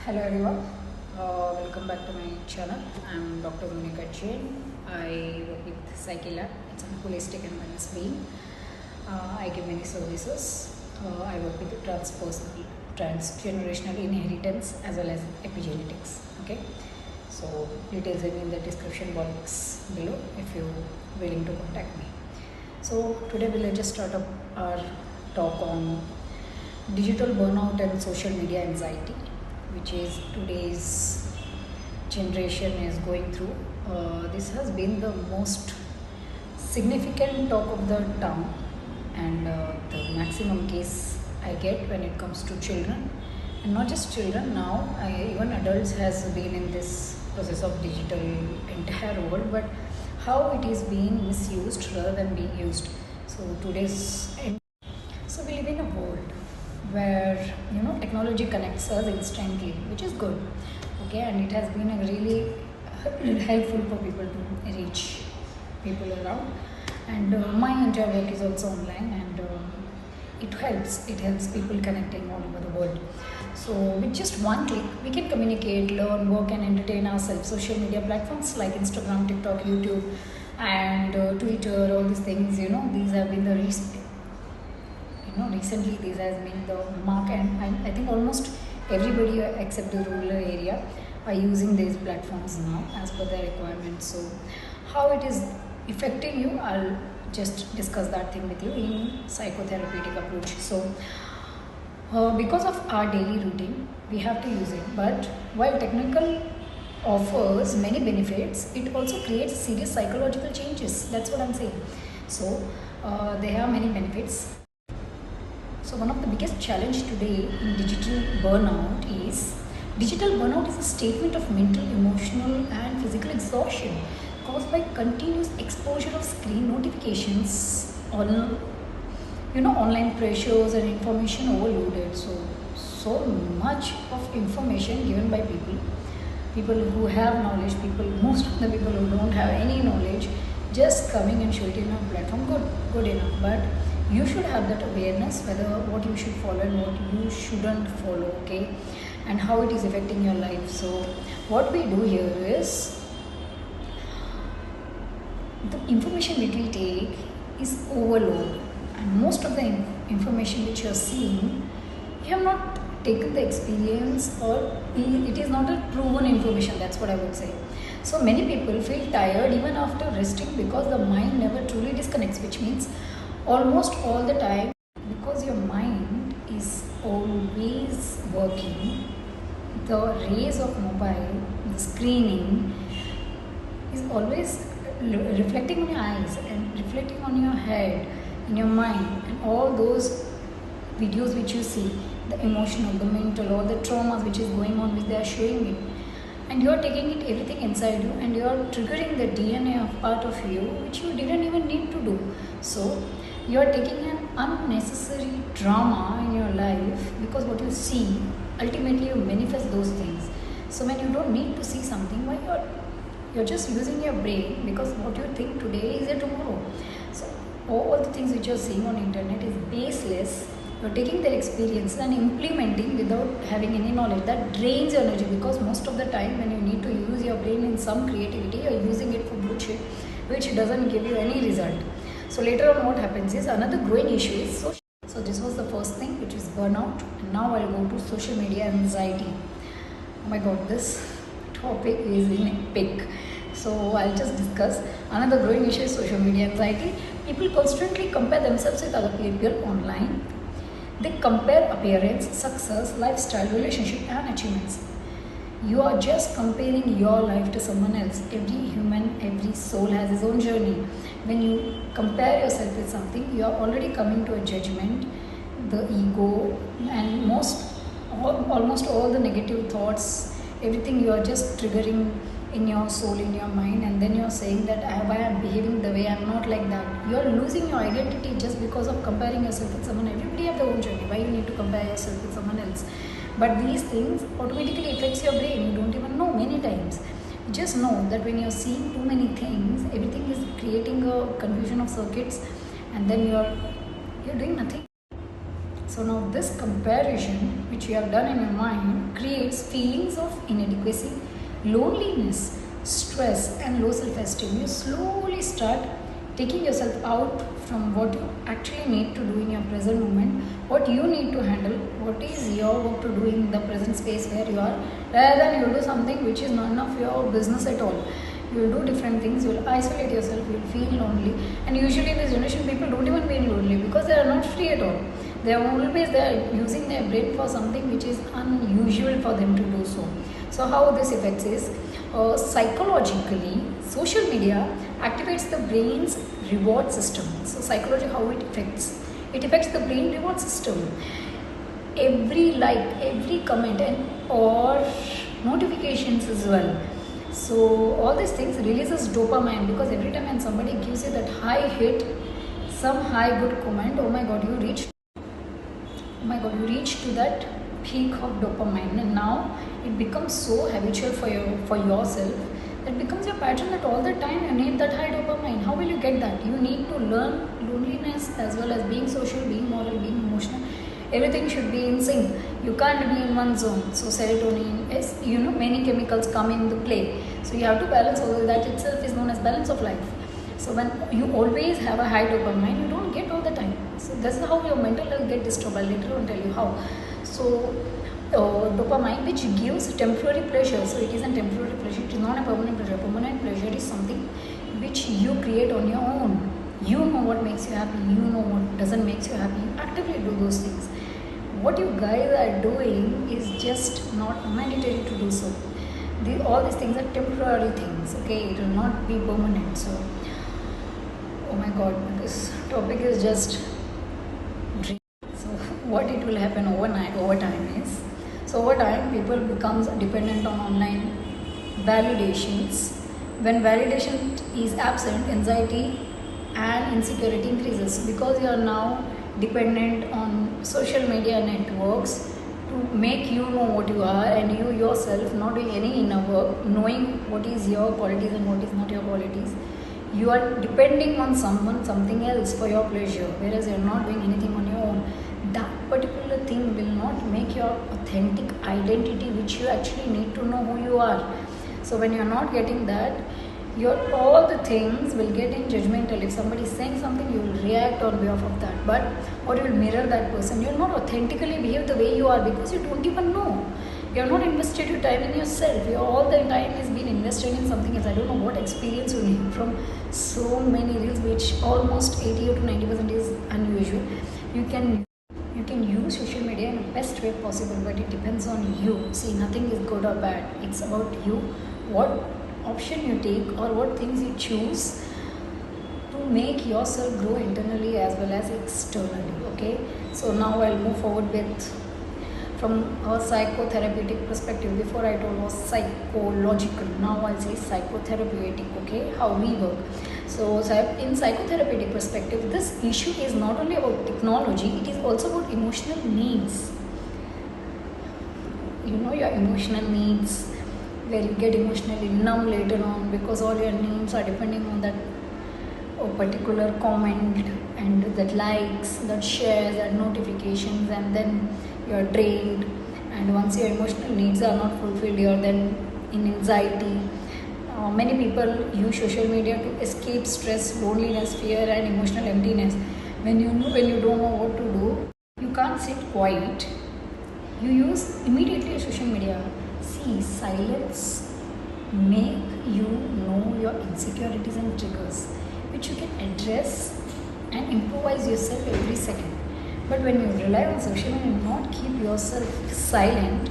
Hello everyone, welcome back to my channel. I'm Dr. Monica Jain. I work with Psyche It's a holistic and wellness being. I give many services. I work with transpersonal, transgenerational inheritance as well as epigenetics. Okay, so details are in the description box below if you're willing to contact me. So today we'll just start up our talk on digital burnout and social media anxiety, which is today's generation is going through. This has been the most significant talk of the town, and the maximum case I get when it comes to children, and not just children. Now, even adults has been in this process of digital entire world, but how it is being misused rather than being used. So today's so we live in a world where technology connects us instantly, which is good. Okay, and it has been a really helpful for people to reach people around. And my entire work is also online, and it helps people connecting all over the world. So with just one click, we can communicate, learn, work, and entertain ourselves. Social media platforms like Instagram, TikTok, YouTube, and Twitter, all these things, these have been the recently this has been the mark, and I think almost everybody except the rural area are using these platforms now as per their requirements. So how it is affecting you, I'll just discuss that thing with you in psychotherapeutic approach. So because of our daily routine, we have to use it, but while technical offers many benefits, it also creates serious psychological changes. That's what I'm saying. So there are many benefits. So one of the biggest challenge today in digital burnout is a statement of mental, emotional, and physical exhaustion caused by continuous exposure of screen notifications, online pressures and information overloaded. So much of information given by people who have knowledge, most of the people who don't have any knowledge, just coming and show it in a platform, good enough. But you should have that awareness whether what you should follow and what you shouldn't follow, okay, and how it is affecting your life. So what we do here is, the information which we take is overload, and most of the information which you are seeing, you have not taken the experience, or it is not a proven information. That's what I would say. So many people feel tired even after resting because the mind never truly disconnects, which means almost all the time, because your mind is always working, the rays of mobile, the screening is always reflecting on your eyes and reflecting on your head, in your mind, and all those videos which you see, the emotional, the mental, all the traumas which is going on, which they are showing it, and you are taking it everything inside you, and you are triggering the DNA of part of you which you didn't even need to do. So you are taking an unnecessary drama in your life, because what you see, ultimately you manifest those things. So when you don't need to see something, why you're just using your brain, because what you think today is there tomorrow. So all the things which you're seeing on internet is baseless. You're taking their experience and implementing without having any knowledge. That drains your energy, because most of the time when you need to use your brain in some creativity, you're using it for bullshit, which doesn't give you any result. So later on what happens is, another growing issue is social. So this was the first thing, which is burnout, and now I'll go to social media anxiety. Oh my god, this topic is in epic. So I'll just discuss. Another growing issue is social media anxiety. People constantly compare themselves with other people online. They compare appearance, success, lifestyle, relationship, and achievements. You are just comparing your life to someone else. Every human, every soul has his own journey. When you compare yourself with something, you are already coming to a judgment, the ego, and almost all the negative thoughts, everything you are just triggering in your soul, in your mind, and then you are saying that why I am behaving the way, I am not like that. You are losing your identity just because of comparing yourself with someone. Everybody have their own journey. Why you need to compare yourself with someone else? But these things automatically affects your brain. You don't even know many times. Just know that when you're seeing too many things, everything is creating a confusion of circuits, and then you're doing nothing. So now this comparison which you have done in your mind creates feelings of inadequacy, loneliness, stress, and low self-esteem. You slowly start taking yourself out from what you actually need to do in your present moment, what you need to handle, what is your work to do in the present space where you are, rather than you do something which is none of your business at all. You will do different things, you will isolate yourself, you will feel lonely, and usually in this generation people don't even feel lonely because they are not free at all. They are always there using their brain for something which is unusual for them to do so. So how this affects is psychologically, social media activates the brain's reward system. So psychology, how it affects? It affects the brain reward system. Every like, every comment, and or notifications as well. So all these things releases dopamine, because every time when somebody gives you that high hit, some high good comment, oh my god, you reached to that peak of dopamine, and now it becomes so habitual for yourself. It becomes your pattern that all the time you need that high dopamine. How will you get that? You need to learn loneliness as well as being social, being moral, being emotional. Everything should be in sync. You can't be in one zone. So serotonin is, many chemicals come into play. So you have to balance all of that. Itself is known as balance of life. So when you always have a high dopamine, you don't get all the time. So this is how your mental health get disturbed. I'll later on tell you how. So dopamine, which gives temporary pleasure. So it is a temporary pleasure. It is not a permanent pleasure. Permanent pleasure is something which you create on your own. You know what makes you happy. You know what doesn't make you happy. You actively do those things. What you guys are doing is just not mandatory to do so. All these things are temporary things. Okay, it will not be permanent. So, oh my God, this topic is just dream. So what it will happen over time is, so over time people becomes dependent on online validations. When validation is absent, anxiety and insecurity increases, because you are now dependent on social media networks to make you know what you are, and you yourself not doing any inner work, knowing what is your qualities and what is not your qualities. You are depending on something else for your pleasure, whereas you are not doing anything on your own. That particular thing will not make your authentic identity, which you actually need to know who you are. So when you are not getting that, all the things will get in judgmental. If somebody is saying something, you will react on behalf of that, or you will mirror that person. You will not authentically behave the way you are, because you don't even know. You have not invested your time in yourself. All the time is being invested in something else. I don't know what experience you need from so many reels, which almost 80 to 90% is unusual. You can use social media in the best way possible, but it depends on you. See, nothing is good or bad. It's about you. What option you take or what things you choose to make yourself grow internally as well as externally. Okay, so now I'll move forward with from a psychotherapeutic perspective. Before I told was psychological, now I'll say psychotherapeutic. Okay, how we work. So in psychotherapeutic perspective, this issue is not only about technology, it is also about emotional needs. Your emotional needs, where you get emotionally numb later on because all your needs are depending on that particular comment and that likes, that shares, that notifications, and then you are drained. And once your emotional needs are not fulfilled, you are then in anxiety. Many people use social media to escape stress, loneliness, fear, and emotional emptiness. When you don't know what to do, you can't sit quiet. You use immediately social media. See, silence make you know your insecurities and triggers, which you can address and improvise yourself every second. But when you rely on social media and not keep yourself silent,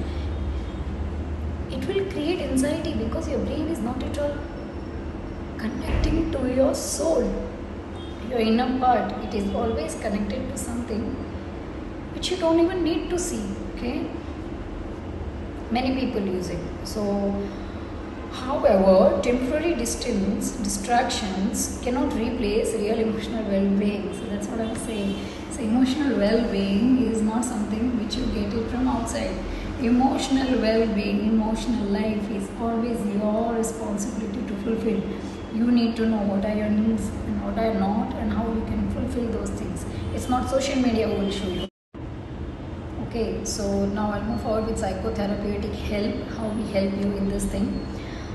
it will create anxiety, because your brain is not at all connecting to your soul, your inner part. It is always connected to something which you don't even need to see. Okay, many people use it. So however, temporary distractions cannot replace real emotional well-being. So that's what I'm saying. So emotional well-being is not something which you get it from outside. Emotional well-being, emotional life is always your responsibility to fulfill. You need to know what are your needs and what are not, and how you can fulfill those things. It's not social media who will show you. Okay, so now I'll move forward with psychotherapeutic help, how we help you in this thing.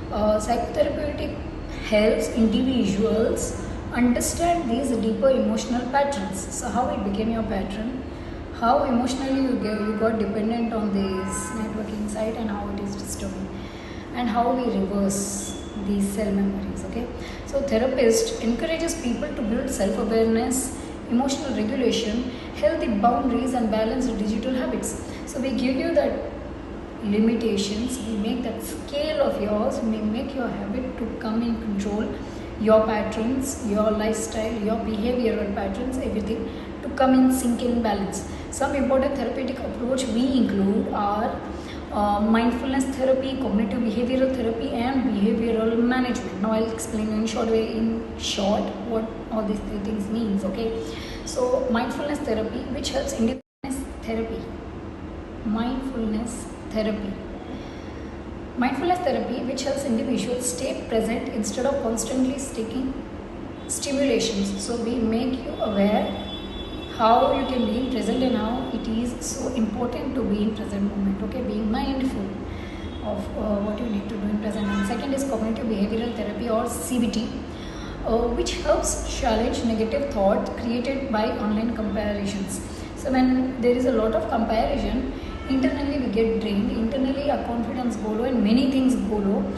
Psychotherapeutic helps individuals understand these deeper emotional patterns. So how it became your pattern, how emotionally you got dependent on this networking site, and how it is disturbing, and how we reverse these cell memories. Okay, so therapist encourages people to build self-awareness, emotional regulation, healthy boundaries, and balanced digital habits. So we give you that limitations, we make that scale of yours, we make your habit to come in control, your patterns, your lifestyle, your behavioral patterns, everything to come in sync in balance. Some important therapeutic approach we include are mindfulness therapy, cognitive behavioral therapy, and behavioral management. Now I'll explain in short what all these three things means. Okay, so mindfulness therapy, which helps independence therapy, mindfulness therapy. Mindfulness therapy, which helps individuals stay present instead of constantly seeking stimulations. So we make you aware how you can be in present and how it is so important to be in present moment. Okay, being mindful of what you need to do in present. And second is cognitive behavioral therapy, or CBT, which helps challenge negative thought created by online comparisons. So when there is a lot of comparison, internally we get drained, internally our confidence go low, and many things go low.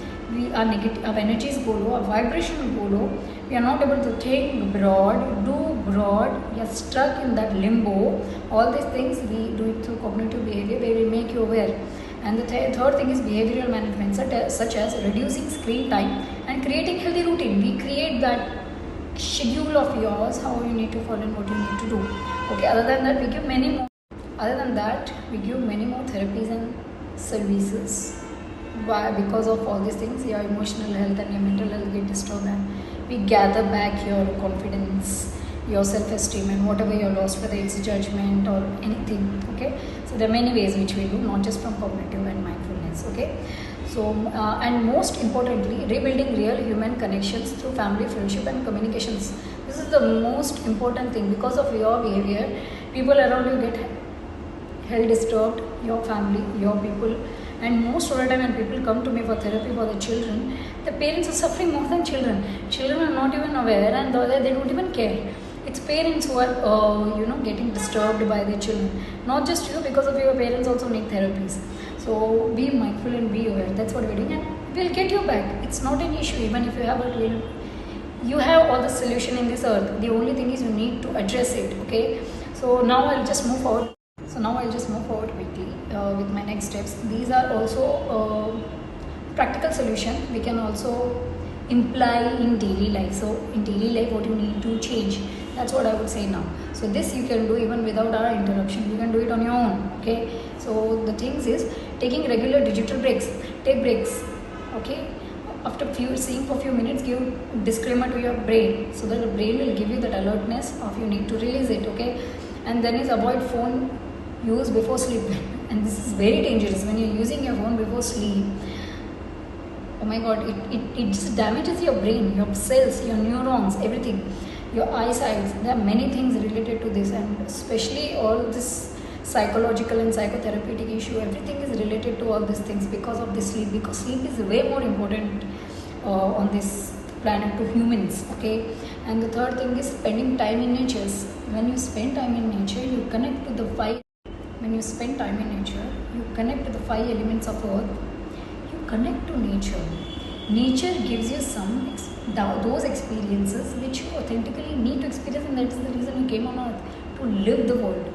Our negative, our energies go low, our vibration go low. We are not able to think broad, do broad. We are stuck in that limbo. All these things we do it through cognitive behavior, where we make you aware. And the third thing is behavioral management, such as reducing screen time and creating healthy routine. We create that schedule of yours, how you need to follow and what you need to do. Okay, other than that, we give many more. Other than that, we give many more therapies and services. Why? Because of all these things, your emotional health and your mental health get disturbed, and we gather back your confidence, your self-esteem, and whatever you're lost, whether it's judgment or anything. Okay, so there are many ways which we do, not just from cognitive and mindfulness. Okay, so and most importantly, rebuilding real human connections through family, friendship, and communications. This is the most important thing. Because of your behavior, people around you get health disturbed, your family, your people. And most of the time when people come to me for therapy for the children, the parents are suffering more than children. Children are not even aware, and they don't even care. It's parents who are getting disturbed by their children. Not just you, because of your parents also need therapies. So be mindful and be aware. That's what we're doing, and we'll get you back. It's not an issue. Even if you have a real, you have all the solution in this earth. The only thing is you need to address it. Okay, so now I'll just move forward. Quickly with my next steps. These are also practical solution we can also imply in daily life. So in daily life, what you need to change, that's what I would say now. So this you can do even without our interruption. You can do it on your own. Okay, so the things is taking regular digital breaks. Take breaks. Okay, after seeing for few minutes, give disclaimer to your brain, so that the brain will give you that alertness of you need to release it. Okay, and then is avoid phone use before sleep. And this is very dangerous when you're using your phone before sleep. Oh my god, it just damages your brain, your cells, your neurons, everything, your eyesight. There are many things related to this, and especially all this psychological and psychotherapeutic issue, everything is related to all these things because of this sleep, because sleep is way more important on this planet to humans. Okay, and the third thing is spending time in nature. When you spend time in nature, you connect to the five. When you spend time in nature, you connect to the 5 elements of earth. You connect to nature. Nature gives you those experiences which you authentically need to experience, and that's the reason you came on earth, to live the world,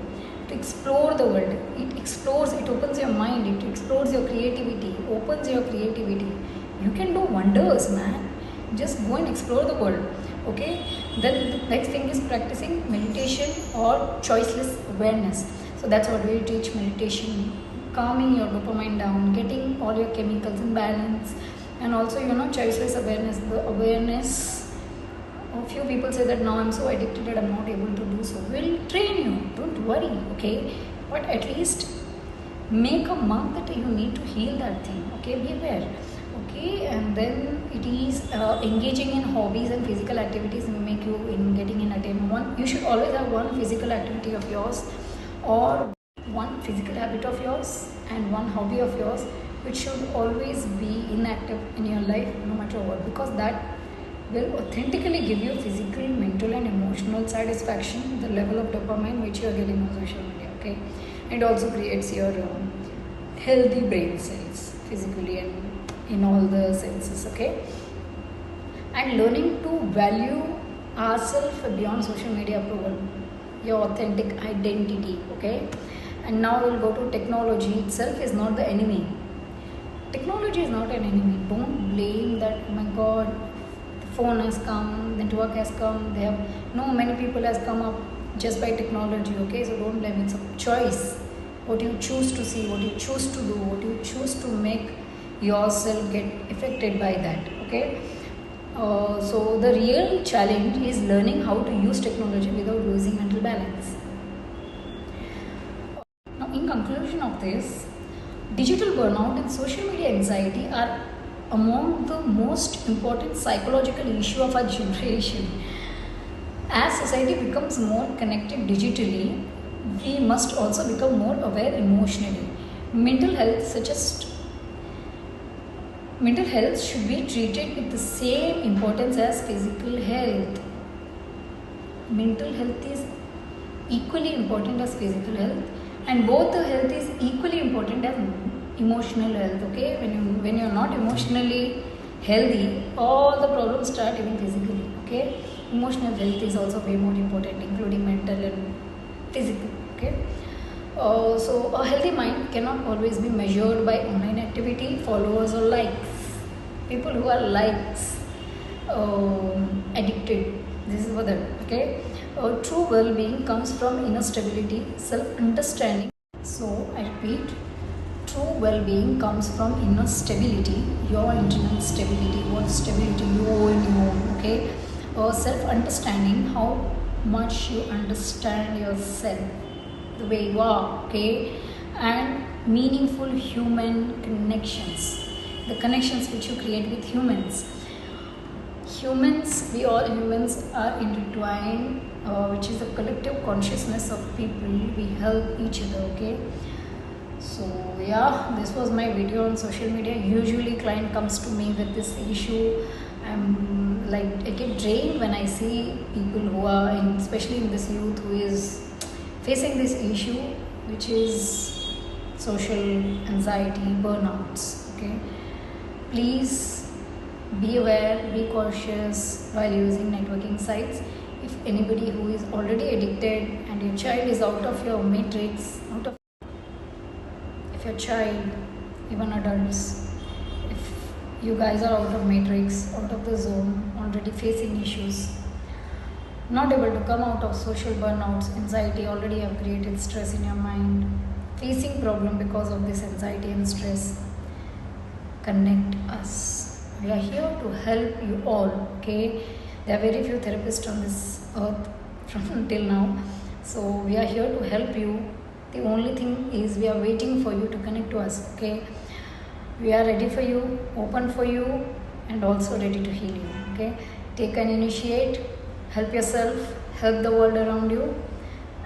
to explore the world. It explores, it opens your mind, it explores your creativity, opens your creativity. You can do wonders, man. Just go and explore the world. Okay, then the next thing is practicing meditation or choiceless awareness. So that's what we teach: meditation, calming your dopamine down, getting all your chemicals in balance, and also choiceless awareness. The awareness, a few people say that now I'm so addicted that I'm not able to do so. We'll train you, don't worry. Okay, but at least make a mark that you need to heal that thing. Okay, be aware. Okay, and then it is engaging in hobbies and physical activities will make you in getting in attainment. You should always have one physical activity of yours, or one physical habit of yours and one hobby of yours which should always be inactive in your life no matter what, because that will authentically give you physical, mental and emotional satisfaction, the level of dopamine which you are getting on social media. Okay, it also creates your healthy brain cells physically and in all the senses. Okay, and learning to value ourselves beyond social media approval, your authentic identity. Okay, and now we'll go to technology itself is not the enemy. Technology is not an enemy. Don't blame that, oh my god, the phone has come, network has come, they have no many people has come up just by technology. Okay, so don't blame, it's a choice. What you choose to see, what you choose to do, what you choose to make yourself get affected by that. Okay, so the real challenge is learning how to use technology without losing mental balance. Now, in conclusion of this, digital burnout and social media anxiety are among the most important psychological issue of our generation. As society becomes more connected digitally, we must also become more aware emotionally. Mental health, mental health should be treated with the same importance as physical health. Mental health is equally important as physical health, and both the health is equally important as emotional health. Okay, when you're not emotionally healthy, all the problems start even physically. Okay, emotional health is also way more important, including mental and physical. Okay, so a healthy mind cannot always be measured by online activity, followers or likes. People who are likes addicted, this is for them. Okay, true well-being comes from inner stability, self-understanding. So I repeat, true well-being comes from inner stability, your internal stability, what stability you own you own. Okay, self-understanding, how much you understand yourself, the way you are. Okay, and meaningful human connections, the connections which you create with humans. We all humans are intertwined, which is a collective consciousness of people. We help each other. Okay, so yeah, this was my video on social media. Usually client comes to me with this issue. I'm like, I get drained when I see people who are in, especially in this youth who is facing this issue, which is social anxiety, burnouts. Okay, please be aware, be cautious while using networking sites. If anybody who is already addicted and your child is out of your matrix, if your child, even adults, if you guys are out of matrix, out of the zone, already facing issues, not able to come out of social burnouts, anxiety, already have created stress in your mind, facing problem because of this anxiety and stress, connect us. We are here to help you all. Okay, there are very few therapists on this earth from till now, so we are here to help you. The only thing is we are waiting for you to connect to us. Okay, we are ready for you, open for you, and also ready to heal you. Okay, take and initiate, help yourself, help the world around you,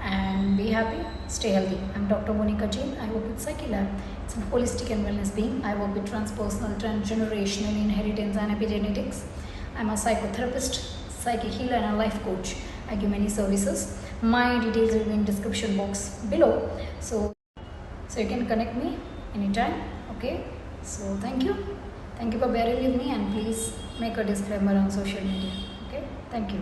and be happy, stay healthy. I'm Dr. Monica Jain. I work with Psyche Lab. It's a holistic and wellness being. I work with transpersonal, transgenerational inheritance and epigenetics. I'm a psychotherapist, psychic healer and a life coach. I give many services. My details will be in description box below. So you can connect me anytime. Okay. So thank you. Thank you for bearing with me, and please make a disclaimer on social media. Okay. Thank you.